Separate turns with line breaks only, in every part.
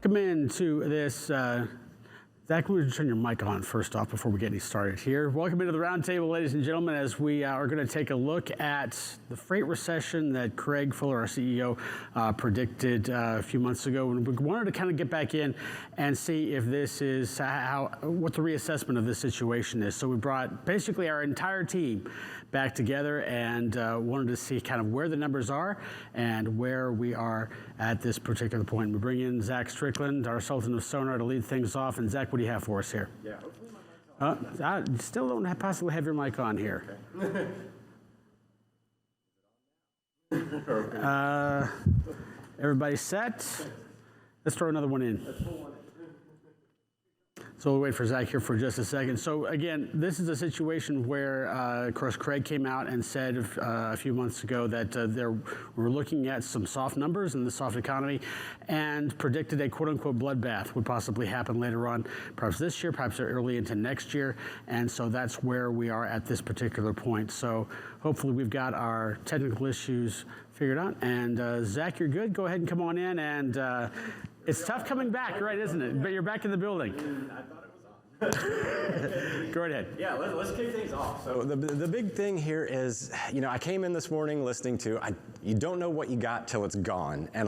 Come into this. Zach, we're going to turn your mic on first off before we get any started here. Welcome into the roundtable, ladies and gentlemen, as we are going to take a look at the freight recession that Craig Fuller, our CEO, predicted a few months ago. And we wanted to kind of get back in and see if this is what the reassessment of this situation is. So we brought basically our entire team back together and wanted to see kind of where the numbers are and where we are at this particular point. We bring in Zach Strickland, our Sultan of Sonar, to lead things off. And Zach, what do you have for us here?
Yeah, hopefully my mic's on.
I still don't possibly have your mic on here.
Okay.
Everybody set? Let's throw another one in.
Let's pull one in.
So we'll wait for Zach here for just a second. So again, this is a situation where, of course, Craig came out and said a few months ago that we're looking at some soft numbers in the soft economy and predicted a quote-unquote bloodbath would possibly happen later on, perhaps this year, perhaps early into next year. And so that's where we are at this particular point. So hopefully we've got our technical issues figured out. And Zach, you're good. Go ahead and come on in. And it's tough coming back, right, isn't it? But you're back in the building.
I thought it was on.
Go right ahead.
Yeah, let's kick things off. So the big thing here is, I came in this morning listening to, you don't know what you got till it's gone, and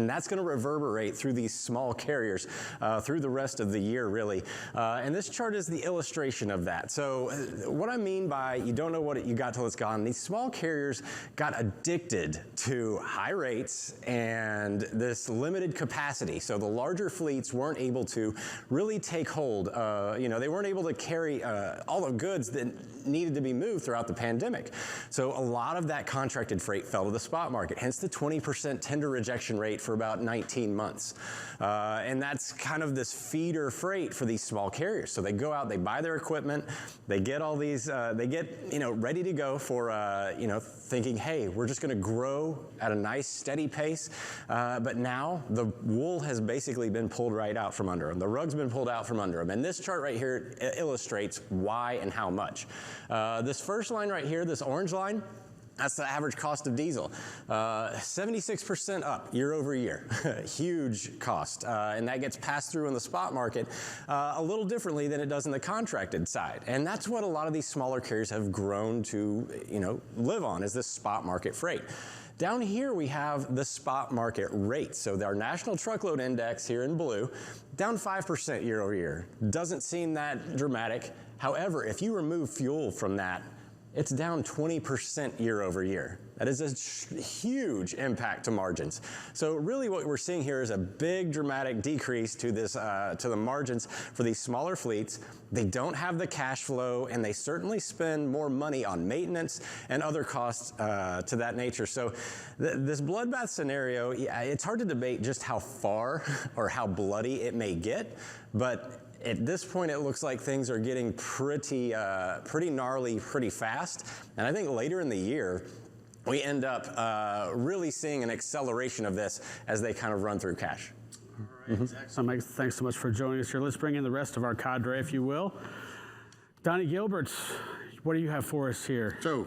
that's going to reverberate through these small carriers through the rest of the year, really. And this chart is the illustration of that. So what I mean by you don't know what you got till it's gone, these small carriers got addicted to high rates and this limited capacity. So the larger fleets weren't able to really take hold. They weren't able to carry all the goods that needed to be moved throughout the pandemic. So a lot of that contracted freight fell to the spot market, hence the 20% tender rejection rate for about 19 months. And that's kind of this feeder freight for these small carriers. So they go out, they buy their equipment, they get all these, ready to go for, thinking, hey, we're just going to grow at a nice steady pace. But now the wool has basically been pulled right out from under them. The rug's been pulled out from under them. And this chart right here illustrates why and how much. This first line right here, this orange line, that's the average cost of diesel. 76% up year over year. Huge cost. And that gets passed through in the spot market a little differently than it does in the contracted side. And that's what a lot of these smaller carriers have grown to, live on, is this spot market freight. Down here we have the spot market rate. So our national truckload index here in blue, down 5% year over year. Doesn't seem that dramatic. However, if you remove fuel from that, it's down 20% year over year. That is a huge impact to margins. So really what we're seeing here is a big dramatic decrease to this to the margins for these smaller fleets. They don't have the cash flow, and they certainly spend more money on maintenance and other costs to that nature. So this bloodbath scenario, it's hard to debate just how far or how bloody it may get, but at this point, it looks like things are getting pretty gnarly pretty fast. And I think later in the year, we end up really seeing an acceleration of this as they kind of run through cash.
All right, Zach, thanks so much for joining us here. Let's bring in the rest of our cadre, if you will. Donnie Gilbert, what do you have for us here?
So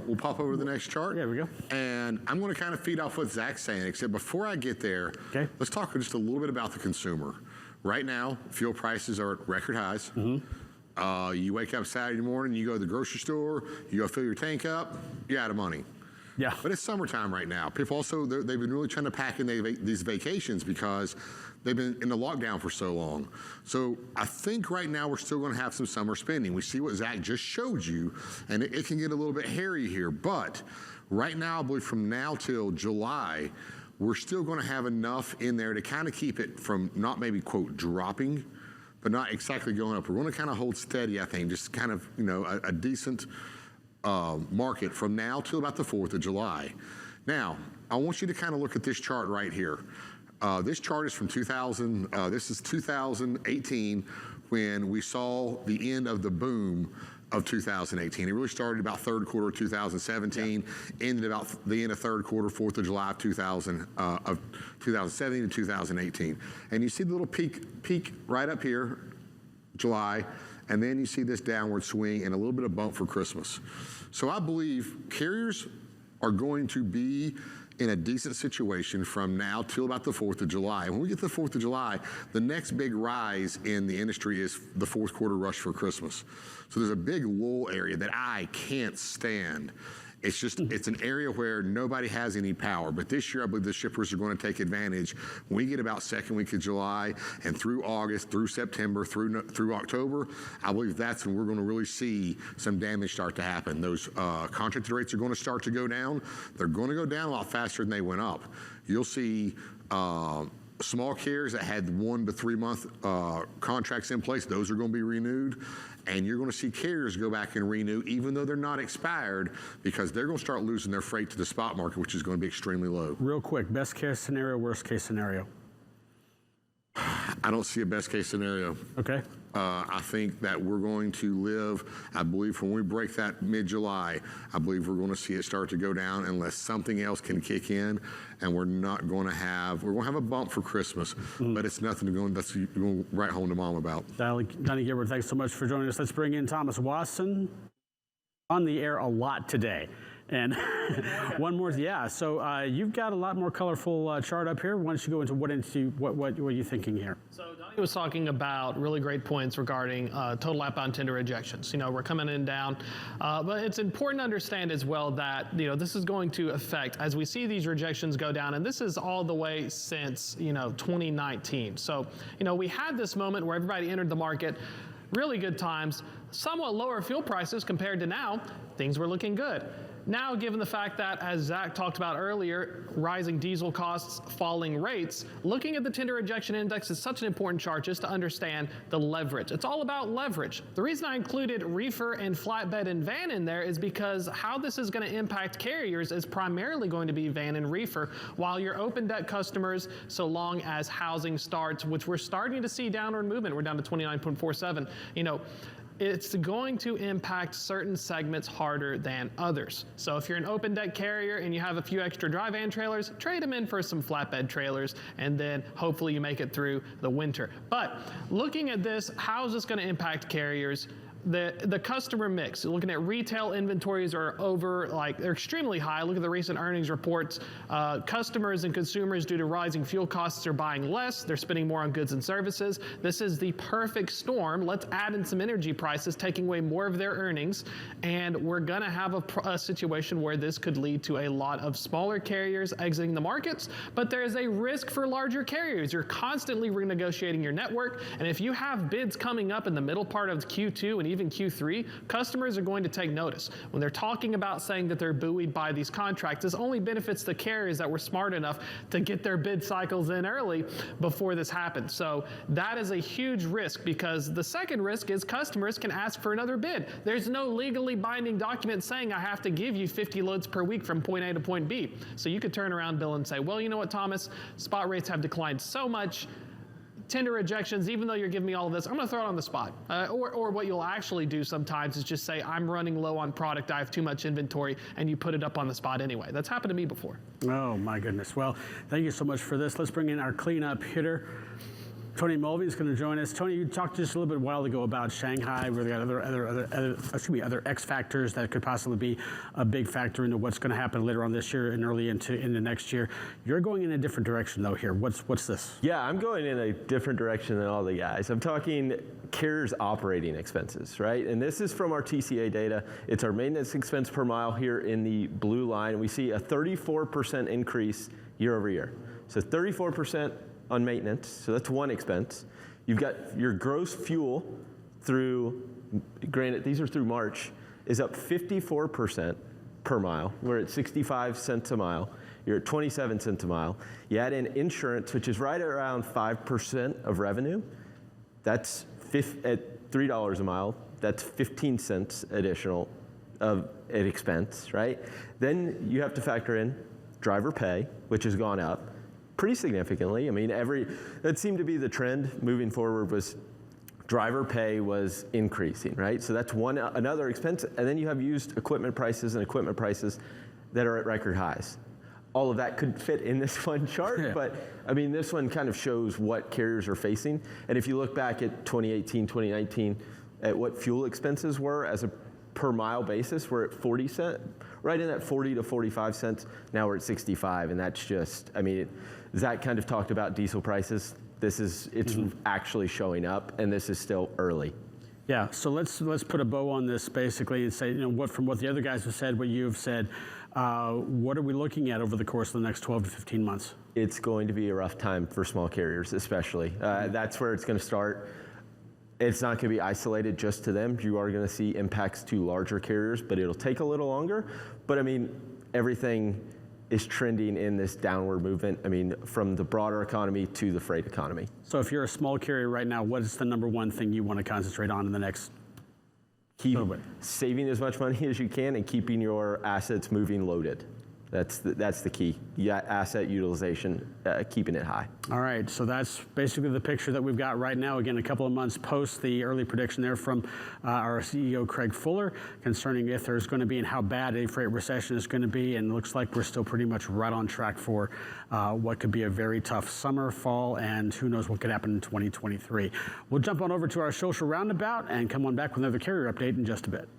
we'll pop over to the next chart.
There we go.
And I'm going to kind of feed off what Zach's saying, except before I get there, let's talk just a little bit about the consumer. Right now, fuel prices are at record highs. You wake up Saturday morning, you go to the grocery store, you go fill your tank up, you're out of money.
Yeah.
But it's summertime right now. People also, they've been really trying to pack in these vacations because they've been in the lockdown for so long. So I think right now we're still going to have some summer spending. We see what Zach just showed you, and it can get a little bit hairy here. But right now, I believe from now till July, we're still going to have enough in there to kind of keep it from not maybe, quote, dropping, but not exactly going up. We're going to kind of hold steady, I think, just kind of, a decent market from now till about the 4th of July. Now, I want you to kind of look at this chart right here. This chart is from 2018, when we saw the end of the boom of 2018. It really started about third quarter of 2017, ended about the end of third quarter, 4th of July of 2017 and 2018. And you see the little peak right up here, July, and then you see this downward swing and a little bit of bump for Christmas. So I believe carriers are going to be in a decent situation from now till about the 4th of July. When we get to the 4th of July, the next big rise in the industry is the fourth quarter rush for Christmas. So there's a big lull area that I can't stand. It's an area where nobody has any power. But this year, I believe the shippers are going to take advantage. When we get about second week of July and through August, through September, through October, I believe that's when we're going to really see some damage start to happen. Those contracted rates are going to start to go down. They're going to go down a lot faster than they went up. You'll see small carriers that had 1 to 3 month contracts in place, those are going to be renewed. And you're going to see carriers go back and renew, even though they're not expired, because they're going to start losing their freight to the spot market, which is going to be extremely low.
Real quick, best case scenario, worst case scenario?
I don't see a best case scenario.
Okay.
I think that we're going to live, I believe when we break that mid-July, I believe we're going to see it start to go down unless something else can kick in, and we're going to have a bump for Christmas, but it's nothing that's going right home to mom about.
Donnie Gilbert, thanks so much for joining us. Let's bring in Thomas Wasson, on the air a lot today. And one more, yeah. So you've got a lot more colorful chart up here. Why don't you go into what are you thinking here?
So Donnie was talking about really great points regarding total outbound tender rejections. You know, we're coming in down, but it's important to understand as well that this is going to affect as we see these rejections go down, and this is all the way since 2019. So we had this moment where everybody entered the market. Really good times, somewhat lower fuel prices compared to now, things were looking good. Now, given the fact that, as Zach talked about earlier, rising diesel costs, falling rates, looking at the tender rejection index is such an important chart just to understand the leverage. It's all about leverage. The reason I included reefer and flatbed and van in there is because how this is going to impact carriers is primarily going to be van and reefer, while your open deck customers, so long as housing starts, which we're starting to see downward movement, we're down to 29.47, it's going to impact certain segments harder than others. So if you're an open deck carrier and you have a few extra dry van trailers, trade them in for some flatbed trailers, and then hopefully you make it through the winter. But looking at this, how is this going to impact carriers? The customer mix, looking at retail inventories are they're extremely high. Look at the recent earnings reports. Customers and consumers, due to rising fuel costs, are buying less. They're spending more on goods and services. This is the perfect storm. Let's add in some energy prices, taking away more of their earnings. And we're going to have a situation where this could lead to a lot of smaller carriers exiting the markets. But there is a risk for larger carriers. You're constantly renegotiating your network. And if you have bids coming up in the middle part of Q2 and even Q3, customers are going to take notice. When they're talking about saying that they're buoyed by these contracts, this only benefits the carriers that were smart enough to get their bid cycles in early before this happened. So that is a huge risk, because the second risk is customers can ask for another bid. There's no legally binding document saying I have to give you 50 loads per week from point A to point B. So you could turn around, Bill, and say, well, you know what, Thomas, spot rates have declined so much, tender rejections, even though you're giving me all of this, I'm going to throw it on the spot. Or what you'll actually do sometimes is just say, I'm running low on product, I have too much inventory, and you put it up on the spot anyway. That's happened to me before.
Oh, my goodness. Well, thank you so much for this. Let's bring in our cleanup hitter. Tony Mulvey is going to join us. Tony, you talked just a little bit a while ago about Shanghai, where they got other X factors that could possibly be a big factor into what's going to happen later on this year and early into next year. You're going in a different direction, though, here. What's this?
Yeah, I'm going in a different direction than all the guys. I'm talking carriers' operating expenses, right? And this is from our TCA data. It's our maintenance expense per mile here in the blue line. We see a 34% increase year over year. So 34% on maintenance, so that's one expense. You've got your gross fuel through, granted these are through March, is up 54% per mile. We're at 65 cents a mile. You're at 27 cents a mile. You add in insurance, which is right around 5% of revenue. That's at $3 a mile. That's 15 cents additional of an expense, right? Then you have to factor in driver pay, which has gone up pretty significantly. I mean, that seemed to be the trend moving forward, was driver pay was increasing, right? So that's another expense. And then you have used equipment prices and equipment prices that are at record highs. All of that could fit in this one chart, yeah. But I mean, this one kind of shows what carriers are facing. And if you look back at 2018, 2019, at what fuel expenses were as a per mile basis, we're at 40 cents, right in that 40 to 45 cents. Now we're at 65, and that's just, I mean, Zach kind of talked about diesel prices. It's actually showing up, and this is still early.
Yeah, so let's put a bow on this basically and say, from what the other guys have said, what you've said, what are we looking at over the course of the next 12 to 15 months?
It's going to be a rough time for small carriers, especially. That's where it's going to start. It's not going to be isolated just to them. You are going to see impacts to larger carriers, but it'll take a little longer. But I mean, everything is trending in this downward movement. I mean, from the broader economy to the freight economy.
So if you're a small carrier right now, what is the number one thing you want to concentrate on in the next
Keep saving as much money as you can and keeping your assets moving loaded. That's the key. Yeah, asset utilization, keeping it high.
All right, so that's basically the picture that we've got right now. Again, a couple of months post the early prediction there from our CEO, Craig Fuller, concerning if there's going to be and how bad a freight recession is going to be. And it looks like we're still pretty much right on track for what could be a very tough summer, fall, and who knows what could happen in 2023. We'll jump on over to our social roundabout and come on back with another carrier update in just a bit.